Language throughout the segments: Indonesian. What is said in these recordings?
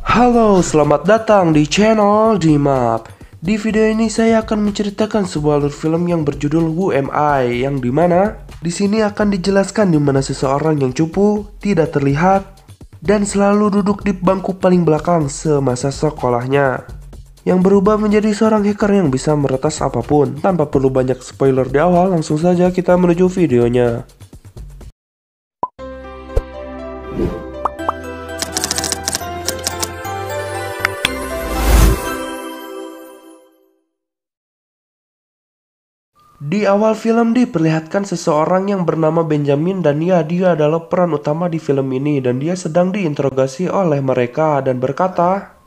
Halo, selamat datang di channel Dimap. Di video ini saya akan menceritakan sebuah alur film yang berjudul Who Am I, yang dimana di sini akan dijelaskan di mana seseorang yang cupu, tidak terlihat, dan selalu duduk di bangku paling belakang semasa sekolahnya, yang berubah menjadi seorang hacker yang bisa meretas apapun. Tanpa perlu banyak spoiler di awal, langsung saja kita menuju videonya. Di awal film diperlihatkan seseorang yang bernama Benjamin dan dia adalah peran utama di film ini, dan dia sedang diinterogasi oleh mereka dan berkata,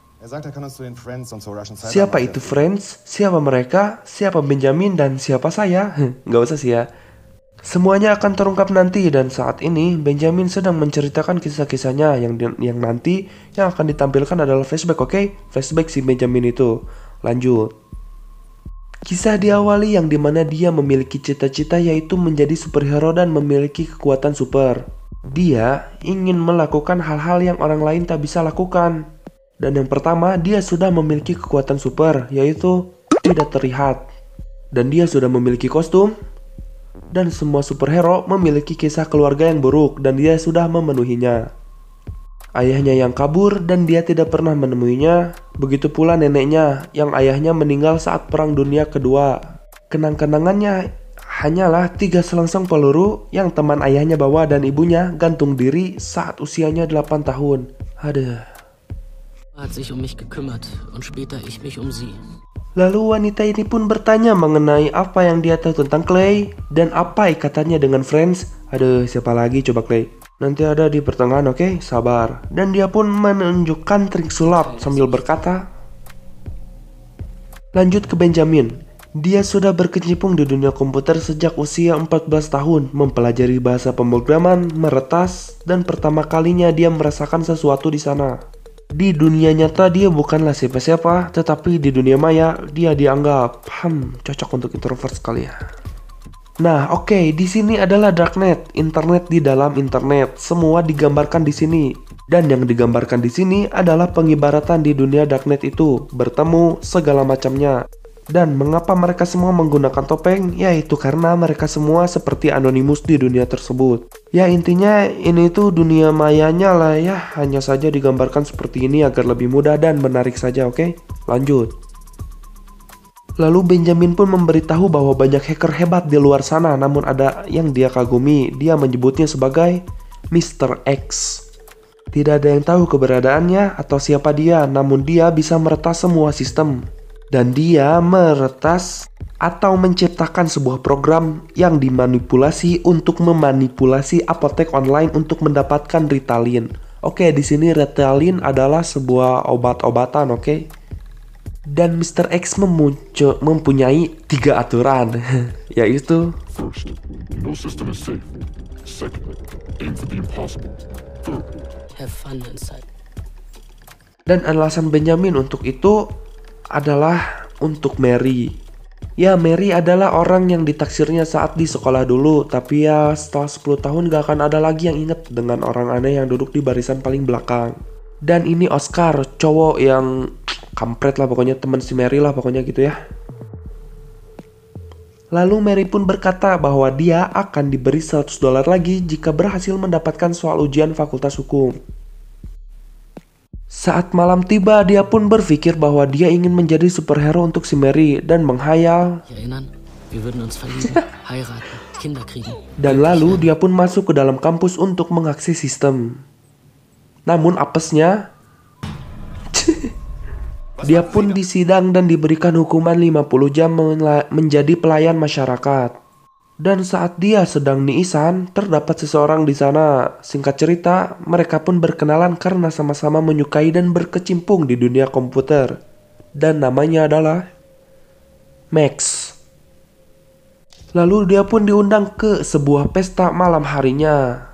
siapa itu Friends? Siapa mereka? Siapa Benjamin? Dan siapa saya? Nggak usah sih ya. Semuanya akan terungkap nanti, dan saat ini Benjamin sedang menceritakan kisah-kisahnya yang nanti yang akan ditampilkan adalah flashback, oke? Flashback si Benjamin itu. Lanjut. Kisah diawali yang dimana dia memiliki cita-cita yaitu menjadi superhero dan memiliki kekuatan super. Dia ingin melakukan hal-hal yang orang lain tak bisa lakukan. Dan yang pertama, dia sudah memiliki kekuatan super yaitu tidak terlihat. Dan dia sudah memiliki kostum. Dan semua superhero memiliki kisah keluarga yang buruk dan dia sudah memenuhinya. Ayahnya yang kabur dan dia tidak pernah menemuinya. Begitu pula neneknya yang ayahnya meninggal saat Perang Dunia Kedua. Kenang-kenangannya hanyalah 3 selongsong peluru yang teman ayahnya bawa dan ibunya gantung diri saat usianya 8 tahun. Aduh. Lalu wanita ini pun bertanya mengenai apa yang dia tahu tentang Clay dan apa ikatannya dengan Friends. Aduh, siapa lagi coba Clay? Nanti ada di pertengahan, oke? Sabar. Dan dia pun menunjukkan trik sulap sambil berkata, lanjut ke Benjamin. Dia sudah berkecimpung di dunia komputer sejak usia 14 tahun, mempelajari bahasa pemrograman, meretas, dan pertama kalinya dia merasakan sesuatu di sana. Di dunia nyata dia bukanlah siapa-siapa, tetapi di dunia maya dia dianggap cocok untuk introvert sekali ya. Nah, oke, di sini adalah darknet, internet di dalam internet. Semua digambarkan di sini. Dan yang digambarkan di sini adalah pengibaratan di dunia darknet itu, bertemu segala macamnya. Dan mengapa mereka semua menggunakan topeng? Yaitu karena mereka semua seperti Anonymous di dunia tersebut. Ya, intinya ini tuh dunia mayanya lah ya. Hanya saja digambarkan seperti ini agar lebih mudah dan menarik saja, oke? Lanjut. Lalu Benjamin pun memberitahu bahwa banyak hacker hebat di luar sana, namun ada yang dia kagumi. Dia menyebutnya sebagai Mr. X. Tidak ada yang tahu keberadaannya atau siapa dia, namun dia bisa meretas semua sistem. Dan dia meretas atau menciptakan sebuah program yang dimanipulasi untuk memanipulasi apotek online untuk mendapatkan Ritalin. Oke, di sini Ritalin adalah sebuah obat-obatan, oke? Dan Mr. X mempunyai 3 aturan, yaitu First, no system is safe. Second, aim for the impossible. Third, have fun inside. Dan alasan Benjamin untuk itu adalah untuk Mary. Ya, Mary adalah orang yang ditaksirnya saat di sekolah dulu, tapi ya setelah 10 tahun gak akan ada lagi yang inget dengan orang aneh yang duduk di barisan paling belakang. Dan ini Oscar, cowok yang kampret lah pokoknya, teman si Mary lah pokoknya gitu ya. Lalu Mary pun berkata bahwa dia akan diberi $100 lagi jika berhasil mendapatkan soal ujian fakultas hukum. Saat malam tiba, dia pun berpikir bahwa dia ingin menjadi superhero untuk si Mary dan menghayal. Dan lalu dia pun masuk ke dalam kampus untuk mengakses sistem. Namun apesnya, dia pun disidang dan diberikan hukuman 50 jam menjadi pelayan masyarakat. Dan saat dia sedang niisan, terdapat seseorang di sana. Singkat cerita, mereka pun berkenalan karena sama-sama menyukai dan berkecimpung di dunia komputer. Dan namanya adalah Max. Lalu dia pun diundang ke sebuah pesta malam harinya.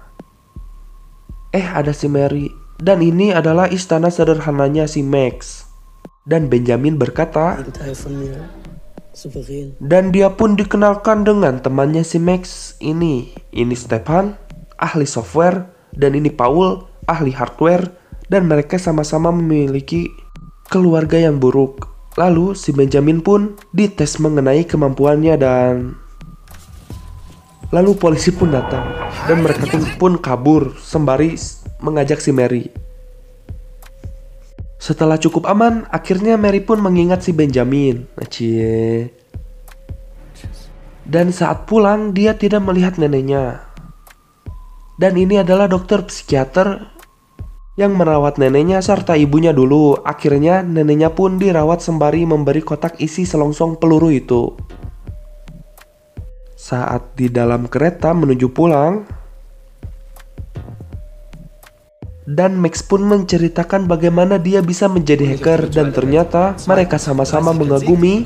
Ada si Mary. Dan ini adalah istana sederhananya si Max. Dan Benjamin berkata, dan dia pun dikenalkan dengan temannya si Max ini. Ini Stefan, ahli software, dan ini Paul, ahli hardware, dan mereka sama-sama memiliki keluarga yang buruk. Lalu si Benjamin pun dites mengenai kemampuannya dan lalu polisi pun datang dan mereka pun kabur sembari mengajak si Mary. Setelah cukup aman, akhirnya Mary pun mengingat si Benjamin. Cie. Dan saat pulang dia tidak melihat neneknya. Dan ini adalah dokter psikiater yang merawat neneknya serta ibunya dulu. Akhirnya neneknya pun dirawat sembari memberi kotak isi selongsong peluru itu. Saat di dalam kereta menuju pulang, dan Max pun menceritakan bagaimana dia bisa menjadi hacker dan ternyata mereka sama-sama mengagumi.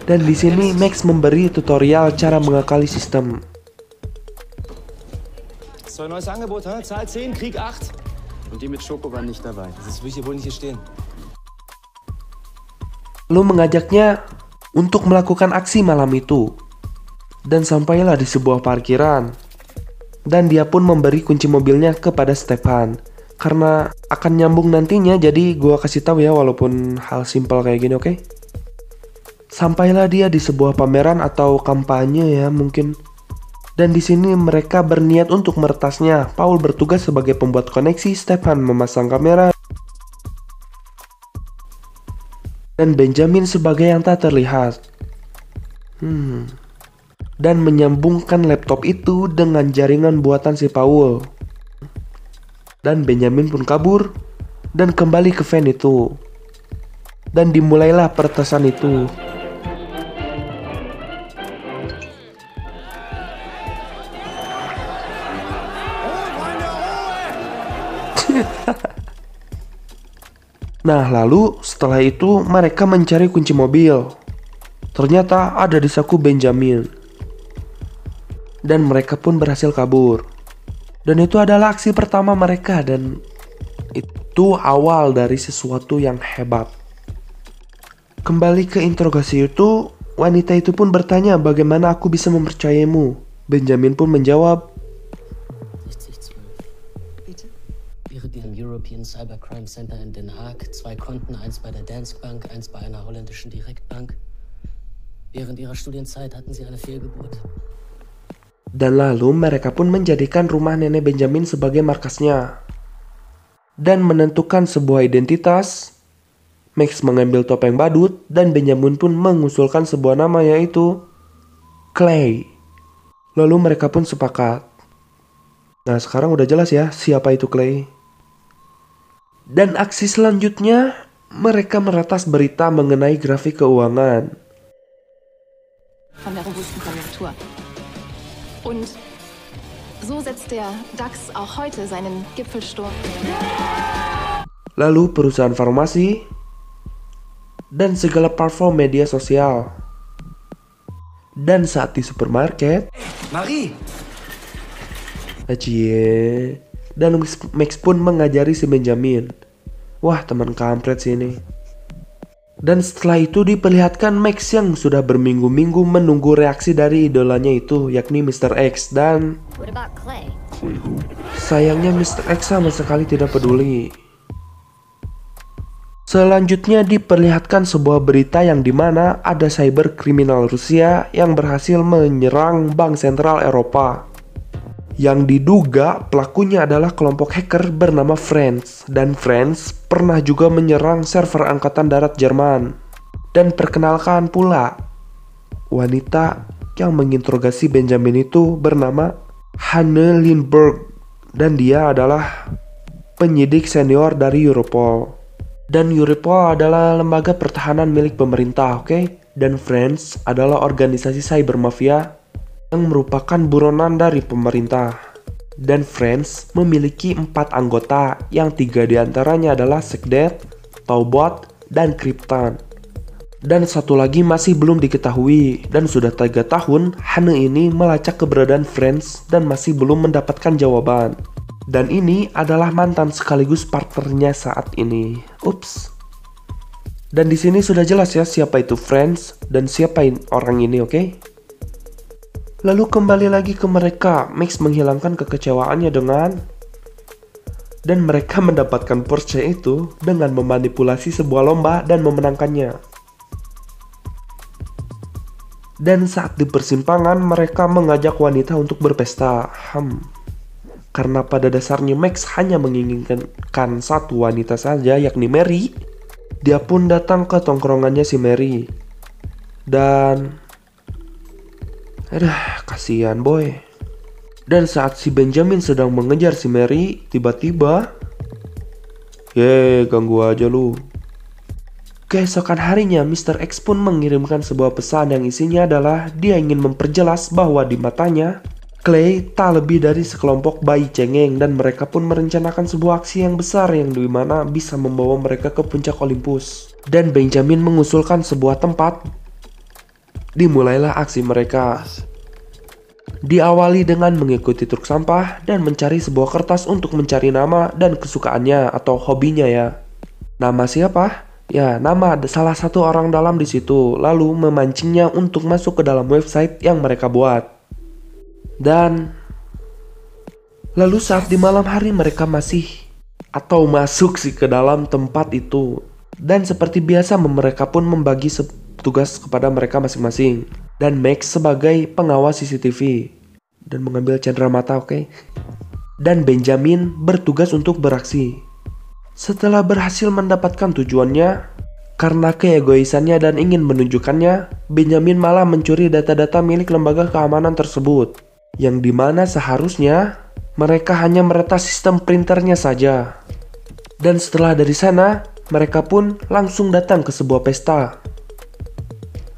Dan di sini Max memberi tutorial cara mengakali sistem. So, neues Angebot, Zahl 10, Krieg 8. Und die mit Schoko waren nicht dabei. Das will ich hier wohl nicht hier stehen. Lu mengajaknya untuk melakukan aksi malam itu. Dan sampailah di sebuah parkiran. Dan dia pun memberi kunci mobilnya kepada Stefan. Karena akan nyambung nantinya, jadi gua kasih tahu ya walaupun hal simpel kayak gini, oke? Sampailah dia di sebuah pameran atau kampanye ya mungkin. Dan di sini mereka berniat untuk meretasnya. Paul bertugas sebagai pembuat koneksi, Stefan memasang kamera, dan Benjamin sebagai yang tak terlihat. Dan menyambungkan laptop itu dengan jaringan buatan si Paul. Dan Benjamin pun kabur dan kembali ke van itu. Dan dimulailah peretasan itu. Nah, lalu setelah itu mereka mencari kunci mobil. Ternyata ada di saku Benjamin. Dan mereka pun berhasil kabur. Dan itu adalah aksi pertama mereka dan itu awal dari sesuatu yang hebat. Kembali ke interogasi itu, wanita itu pun bertanya bagaimana aku bisa mempercayaimu. Benjamin pun menjawab, Im European Cybercrime Center in Den Haag 2 Konten, eins bei der Danske Bank, eins bei einer holländischen Direktbank. Während ihrer Studienzeit hatten sie eine Fehlgeburt. Dan lalu mereka pun menjadikan rumah nenek Benjamin sebagai markasnya. Dan menentukan sebuah identitas. Max mengambil topeng badut dan Benjamin pun mengusulkan sebuah nama yaitu Clay. Lalu mereka pun sepakat. Nah, sekarang udah jelas ya siapa itu Clay. Dan aksi selanjutnya, mereka meretas berita mengenai grafik keuangan. Von der robusten Konjunktur. Und so setzt der DAX auch heute seinen Gipfelsturm. Lalu perusahaan farmasi dan segala platform media sosial. Dan saat di supermarket, Marie! Acie. Dan Max pun mengajari si Benjamin. Wah, teman kampret sini. Dan setelah itu diperlihatkan Max yang sudah berminggu-minggu menunggu reaksi dari idolanya itu, yakni Mr. X. Dan sayangnya Mr. X sama sekali tidak peduli. Selanjutnya diperlihatkan sebuah berita yang dimana ada cyber kriminal Rusia yang berhasil menyerang bank sentral Eropa. Yang diduga pelakunya adalah kelompok hacker bernama Franz. Dan Franz pernah juga menyerang server Angkatan Darat Jerman. Dan perkenalkan pula, wanita yang menginterogasi Benjamin itu bernama Hanne Lindberg. Dan dia adalah penyidik senior dari Europol. Dan Europol adalah lembaga pertahanan milik pemerintah, oke? Dan Franz adalah organisasi cyber mafia yang merupakan buronan dari pemerintah. Dan Franz memiliki 4 anggota yang 3 diantaranya adalah Sekdet, Taubot, dan Krypton. Dan satu lagi masih belum diketahui. Dan sudah 3 tahun Hanne ini melacak keberadaan Franz dan masih belum mendapatkan jawaban. Dan ini adalah mantan sekaligus partnernya saat ini. Ups. Dan di sini sudah jelas ya siapa itu Franz dan siapa orang ini, oke? Lalu kembali lagi ke mereka, Max menghilangkan kekecewaannya dengan Dan mereka mendapatkan Porsche itu dengan memanipulasi sebuah lomba dan memenangkannya. Dan saat di persimpangan mereka mengajak wanita untuk berpesta. Karena pada dasarnya Max hanya menginginkan satu wanita saja, yakni Mary. Dia pun datang ke tongkrongannya si Mary. Dan kasihan boy. Dan saat si Benjamin sedang mengejar si Mary, tiba-tiba ganggu aja lu. Keesokan harinya Mr. X pun mengirimkan sebuah pesan yang isinya adalah dia ingin memperjelas bahwa di matanya Clay tak lebih dari sekelompok bayi cengeng, dan mereka pun merencanakan sebuah aksi yang besar yang dimana bisa membawa mereka ke puncak Olympus. Dan Benjamin mengusulkan sebuah tempat. Dimulailah aksi mereka. Diawali dengan mengikuti truk sampah dan mencari sebuah kertas untuk mencari nama dan kesukaannya atau hobinya ya. Nama siapa? Ya, nama salah satu orang dalam di situ, lalu memancingnya untuk masuk ke dalam website yang mereka buat. Dan lalu saat di malam hari mereka masuk sih ke dalam tempat itu. Dan seperti biasa mereka pun membagi tugas kepada mereka masing-masing. Dan Max sebagai pengawas CCTV dan mengambil cendera mata, oke? Dan Benjamin bertugas untuk beraksi. Setelah berhasil mendapatkan tujuannya, karena keegoisannya dan ingin menunjukkannya, Benjamin malah mencuri data-data milik lembaga keamanan tersebut, yang dimana seharusnya mereka hanya meretas sistem printernya saja. Dan setelah dari sana, mereka pun langsung datang ke sebuah pesta.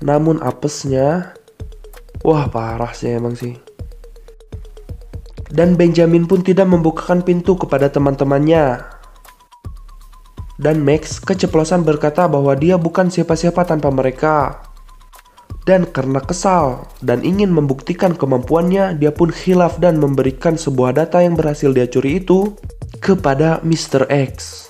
Namun apesnya, wah parah sih emang sih. Dan Benjamin pun tidak membukakan pintu kepada teman-temannya. Dan Max keceplosan berkata bahwa dia bukan siapa-siapa tanpa mereka. Dan karena kesal dan ingin membuktikan kemampuannya, dia pun khilaf dan memberikan sebuah data yang berhasil dia curi itu kepada Mr. X.